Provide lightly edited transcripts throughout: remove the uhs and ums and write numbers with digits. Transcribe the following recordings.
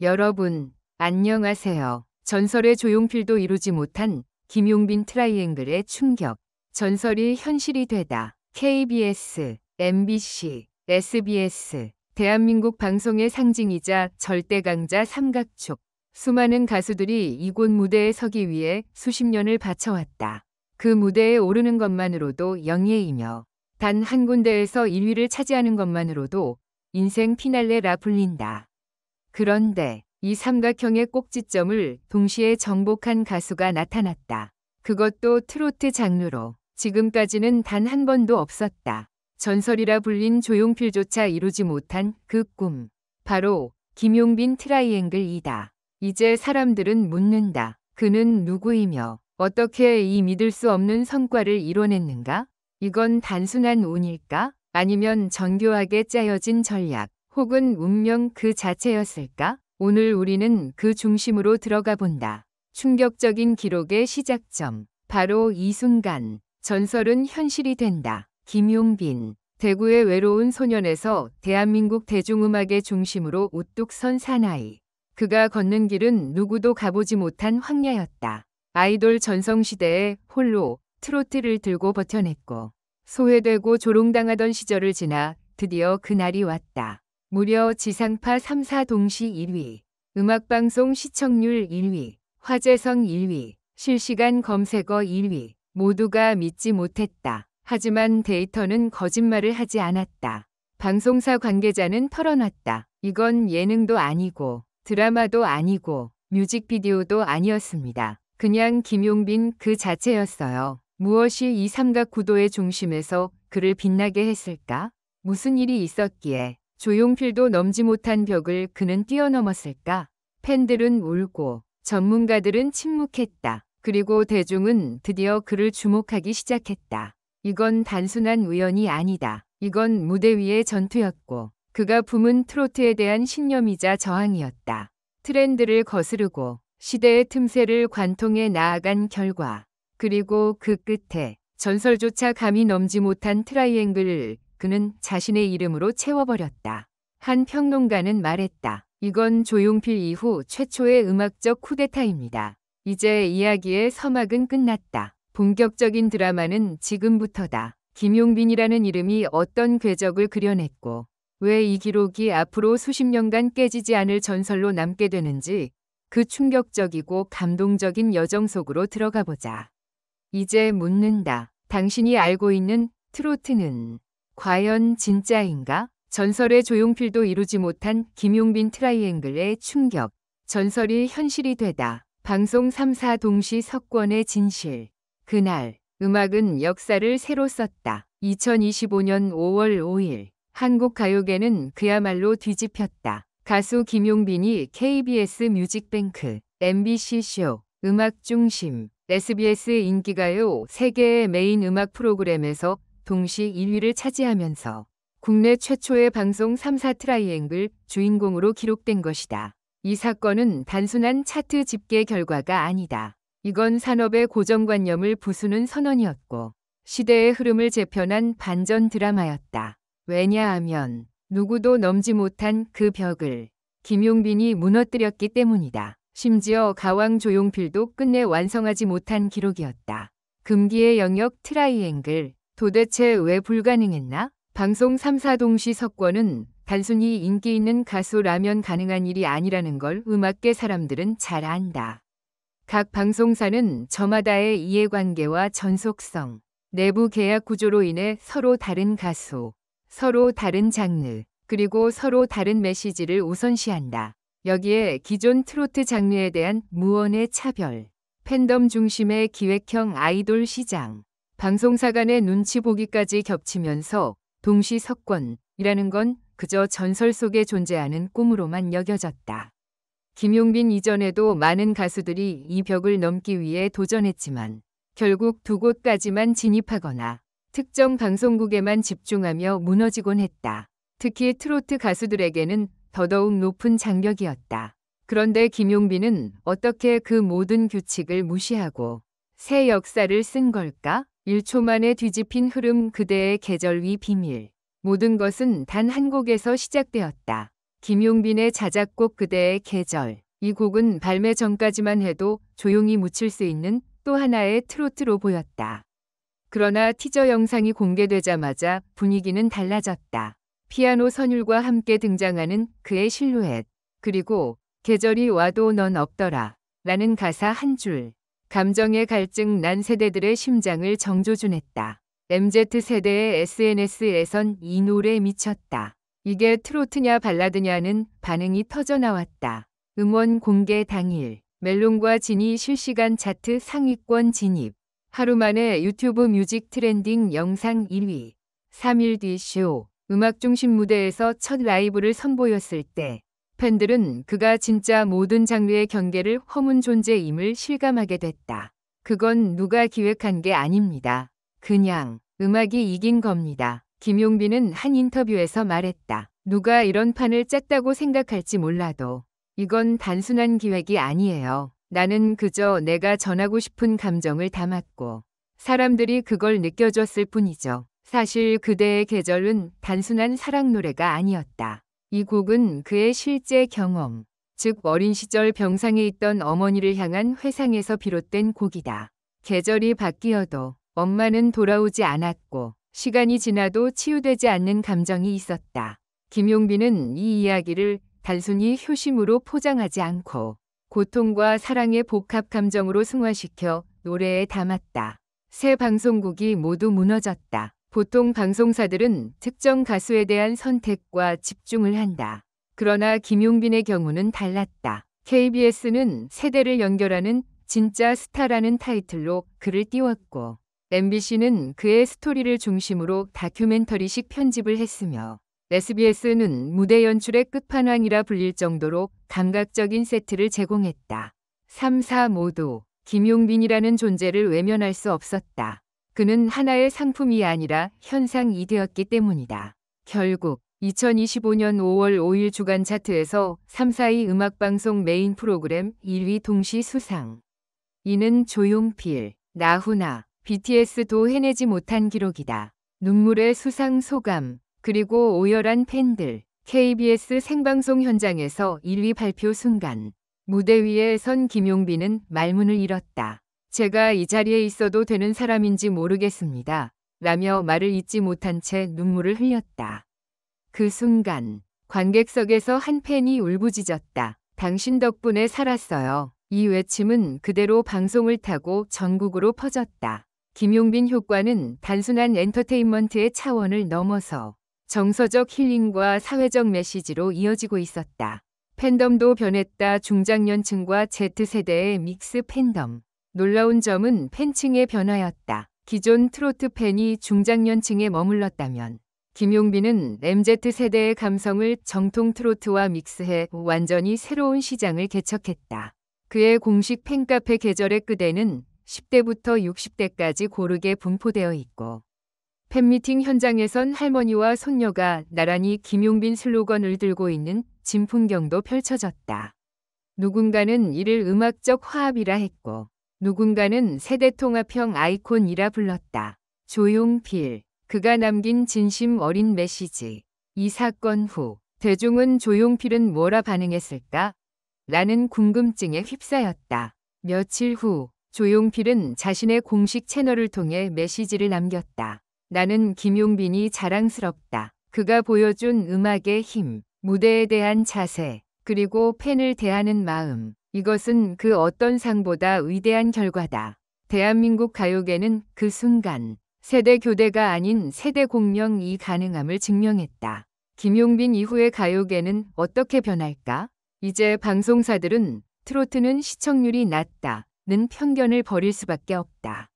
여러분, 안녕하세요. 전설의 조용필도 이루지 못한 김용빈 트라이앵글의 충격. 전설이 현실이 되다. KBS, MBC, SBS, 대한민국 방송의 상징이자 절대 강자 삼각축. 수많은 가수들이 이곳 무대에 서기 위해 수십 년을 바쳐왔다. 그 무대에 오르는 것만으로도 영예이며 단 한 군데에서 1위를 차지하는 것만으로도 인생 피날레라 불린다. 그런데 이 삼각형의 꼭지점을 동시에 정복한 가수가 나타났다. 그것도 트로트 장르로. 지금까지는 단 한 번도 없었다. 전설이라 불린 조용필조차 이루지 못한 그 꿈. 바로 김용빈 트라이앵글이다. 이제 사람들은 묻는다. 그는 누구이며 어떻게 이 믿을 수 없는 성과를 이뤄냈는가? 이건 단순한 운일까? 아니면 정교하게 짜여진 전략, 혹은 운명 그 자체였을까? 오늘 우리는 그 중심으로 들어가 본다. 충격적인 기록의 시작점. 바로 이 순간, 전설은 현실이 된다. 김용빈. 대구의 외로운 소년에서 대한민국 대중음악의 중심으로 우뚝 선 사나이. 그가 걷는 길은 누구도 가보지 못한 황야였다. 아이돌 전성시대에 홀로 트로트를 들고 버텨냈고, 소외되고 조롱당하던 시절을 지나 드디어 그날이 왔다. 무려 지상파 3사 동시 1위, 음악방송 시청률 1위, 화제성 1위, 실시간 검색어 1위. 모두가 믿지 못했다. 하지만 데이터는 거짓말을 하지 않았다. 방송사 관계자는 털어놨다. 이건 예능도 아니고 드라마도 아니고 뮤직비디오도 아니었습니다. 그냥 김용빈 그 자체였어요. 무엇이 이 삼각 구도의 중심에서 그를 빛나게 했을까? 무슨 일이 있었기에 조용필도 넘지 못한 벽을 그는 뛰어넘었을까? 팬들은 울고 전문가들은 침묵했다. 그리고 대중은 드디어 그를 주목하기 시작했다. 이건 단순한 우연이 아니다. 이건 무대 위의 전투였고 그가 품은 트로트에 대한 신념이자 저항이었다. 트렌드를 거스르고 시대의 틈새를 관통해 나아간 결과, 그리고 그 끝에 전설조차 감히 넘지 못한 트라이앵글을 그는 자신의 이름으로 채워버렸다. 한 평론가는 말했다. 이건 조용필 이후 최초의 음악적 쿠데타입니다. 이제 이야기의 서막은 끝났다. 본격적인 드라마는 지금부터다. 김용빈이라는 이름이 어떤 궤적을 그려냈고 왜 이 기록이 앞으로 수십 년간 깨지지 않을 전설로 남게 되는지 그 충격적이고 감동적인 여정 속으로 들어가 보자. 이제 묻는다. 당신이 알고 있는 트로트는 과연 진짜인가? 전설의 조용필도 이루지 못한 김용빈 트라이앵글의 충격. 전설이 현실이 되다. 방송 3사 동시 석권의 진실. 그날 음악은 역사를 새로 썼다. 2025년 5월 5일 한국 가요계는 그야말로 뒤집혔다. 가수 김용빈이 KBS 뮤직뱅크, MBC 쇼, 음악중심, SBS 인기가요 3개의 메인 음악 프로그램에서 동시 1위를 차지하면서 국내 최초의 방송 3사 트라이앵글 주인공으로 기록된 것이다. 이 사건은 단순한 차트 집계 결과가 아니다. 이건 산업의 고정관념을 부수는 선언이었고 시대의 흐름을 재편한 반전 드라마였다. 왜냐하면 누구도 넘지 못한 그 벽을 김용빈이 무너뜨렸기 때문이다. 심지어 가왕 조용필도 끝내 완성하지 못한 기록이었다. 금기의 영역 트라이앵글. 도대체 왜 불가능했나? 방송 3사 동시 석권은 단순히 인기 있는 가수라면 가능한 일이 아니라는 걸 음악계 사람들은 잘 안다. 각 방송사는 저마다의 이해관계와 전속성, 내부 계약 구조로 인해 서로 다른 가수, 서로 다른 장르, 그리고 서로 다른 메시지를 우선시한다. 여기에 기존 트로트 장르에 대한 무언의 차별, 팬덤 중심의 기획형 아이돌 시장, 방송사 간의 눈치 보기까지 겹치면서 동시 석권이라는 건 그저 전설 속에 존재하는 꿈으로만 여겨졌다. 김용빈 이전에도 많은 가수들이 이 벽을 넘기 위해 도전했지만 결국 두 곳까지만 진입하거나 특정 방송국에만 집중하며 무너지곤 했다. 특히 트로트 가수들에게는 더더욱 높은 장벽이었다. 그런데 김용빈은 어떻게 그 모든 규칙을 무시하고 새 역사를 쓴 걸까? 1초 만에 뒤집힌 흐름, 그대의 계절 위 비밀. 모든 것은 단 한 곡에서 시작되었다. 김용빈의 자작곡 그대의 계절. 이 곡은 발매 전까지만 해도 조용히 묻힐 수 있는 또 하나의 트로트로 보였다. 그러나 티저 영상이 공개되자마자 분위기는 달라졌다. 피아노 선율과 함께 등장하는 그의 실루엣, 그리고 계절이 와도 넌 없더라 라는 가사 한 줄. 감정의 갈증 난 세대들의 심장을 정조준했다. MZ세대의 SNS에선 이 노래에 미쳤다. 이게 트로트냐 발라드냐는 반응이 터져나왔다. 음원 공개 당일, 멜론과 진이 실시간 차트 상위권 진입. 하루 만에 유튜브 뮤직 트렌딩 영상 1위. 3일 뒤 쇼. 음악 중심 무대에서 첫 라이브를 선보였을 때 팬들은 그가 진짜 모든 장르의 경계를 허문 존재임을 실감하게 됐다. 그건 누가 기획한 게 아닙니다. 그냥 음악이 이긴 겁니다. 김용빈은 한 인터뷰에서 말했다. 누가 이런 판을 짰다고 생각할지 몰라도 이건 단순한 기획이 아니에요. 나는 그저 내가 전하고 싶은 감정을 담았고 사람들이 그걸 느껴줬을 뿐이죠. 사실 그대의 계절은 단순한 사랑 노래가 아니었다. 이 곡은 그의 실제 경험, 즉 어린 시절 병상에 있던 어머니를 향한 회상에서 비롯된 곡이다. 계절이 바뀌어도 엄마는 돌아오지 않았고 시간이 지나도 치유되지 않는 감정이 있었다. 김용빈은 이 이야기를 단순히 효심으로 포장하지 않고 고통과 사랑의 복합 감정으로 승화시켜 노래에 담았다. 새 방송국이 모두 무너졌다. 보통 방송사들은 특정 가수에 대한 선택과 집중을 한다. 그러나 김용빈의 경우는 달랐다. KBS는 세대를 연결하는 진짜 스타라는 타이틀로 그를 띄웠고 MBC는 그의 스토리를 중심으로 다큐멘터리식 편집을 했으며 SBS는 무대 연출의 끝판왕이라 불릴 정도로 감각적인 세트를 제공했다. 3사 모두 김용빈이라는 존재를 외면할 수 없었다. 그는 하나의 상품이 아니라 현상이 되었기 때문이다. 결국 2025년 5월 5일 주간 차트에서 342 음악방송 메인 프로그램 1위 동시 수상. 이는 조용필, 나훈아, BTS도 해내지 못한 기록이다. 눈물의 수상 소감, 그리고 오열한 팬들. KBS 생방송 현장에서 1위 발표 순간 무대 위에 선 김용빈은 말문을 잃었다. 제가 이 자리에 있어도 되는 사람인지 모르겠습니다. 라며 말을 잇지 못한 채 눈물을 흘렸다. 그 순간 관객석에서 한 팬이 울부짖었다. 당신 덕분에 살았어요. 이 외침은 그대로 방송을 타고 전국으로 퍼졌다. 김용빈 효과는 단순한 엔터테인먼트의 차원을 넘어서 정서적 힐링과 사회적 메시지로 이어지고 있었다. 팬덤도 변했다. 중장년층과 Z세대의 믹스 팬덤. 놀라운 점은 팬층의 변화였다. 기존 트로트 팬이 중장년층에 머물렀다면 김용빈은 MZ세대의 감성을 정통 트로트와 믹스해 완전히 새로운 시장을 개척했다. 그의 공식 팬카페 계절의 끝에는 10대부터 60대까지 고르게 분포되어 있고 팬미팅 현장에선 할머니와 손녀가 나란히 김용빈 슬로건을 들고 있는 진풍경도 펼쳐졌다. 누군가는 이를 음악적 화합이라 했고 누군가는 세대통합형 아이콘이라 불렀다. 조용필, 그가 남긴 진심 어린 메시지. 이 사건 후 대중은 조용필은 뭐라 반응했을까? 라는 궁금증에 휩싸였다. 며칠 후 조용필은 자신의 공식 채널을 통해 메시지를 남겼다. 나는 김용빈이 자랑스럽다. 그가 보여준 음악의 힘, 무대에 대한 자세, 그리고 팬을 대하는 마음. 이것은 그 어떤 상보다 위대한 결과다. 대한민국 가요계는 그 순간 세대 교대가 아닌 세대 공명이 가능함을 증명했다. 김용빈 이후의 가요계는 어떻게 변할까? 이제 방송사들은 트로트는 시청률이 낮다는 편견을 버릴 수밖에 없다.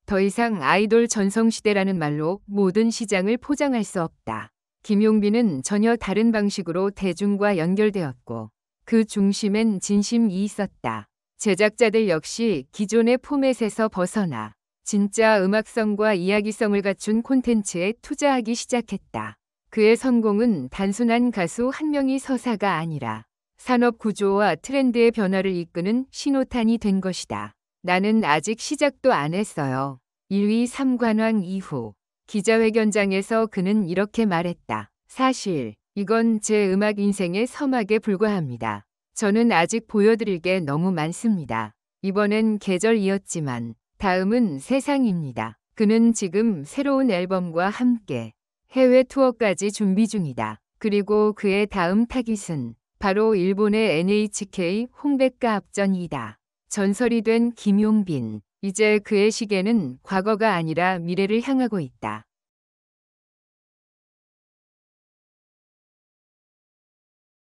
더 이상 아이돌 전성시대라는 말로 모든 시장을 포장할 수 없다. 김용빈은 전혀 다른 방식으로 대중과 연결되었고 그 중심엔 진심이 있었다. 제작자들 역시 기존의 포맷에서 벗어나 진짜 음악성과 이야기성을 갖춘 콘텐츠에 투자하기 시작했다. 그의 성공은 단순한 가수 한 명이 서사가 아니라 산업 구조와 트렌드의 변화를 이끄는 신호탄이 된 것이다. 나는 아직 시작도 안 했어요. 1위 3관왕 이후 기자회견장에서 그는 이렇게 말했다. 사실 이건 제 음악 인생의 서막에 불과합니다. 저는 아직 보여드릴 게 너무 많습니다. 이번엔 계절이었지만 다음은 세상입니다. 그는 지금 새로운 앨범과 함께 해외 투어까지 준비 중이다. 그리고 그의 다음 타깃은 바로 일본의 NHK 홍백가 합전이다. 전설이 된 김용빈. 이제 그의 시계는 과거가 아니라 미래를 향하고 있다.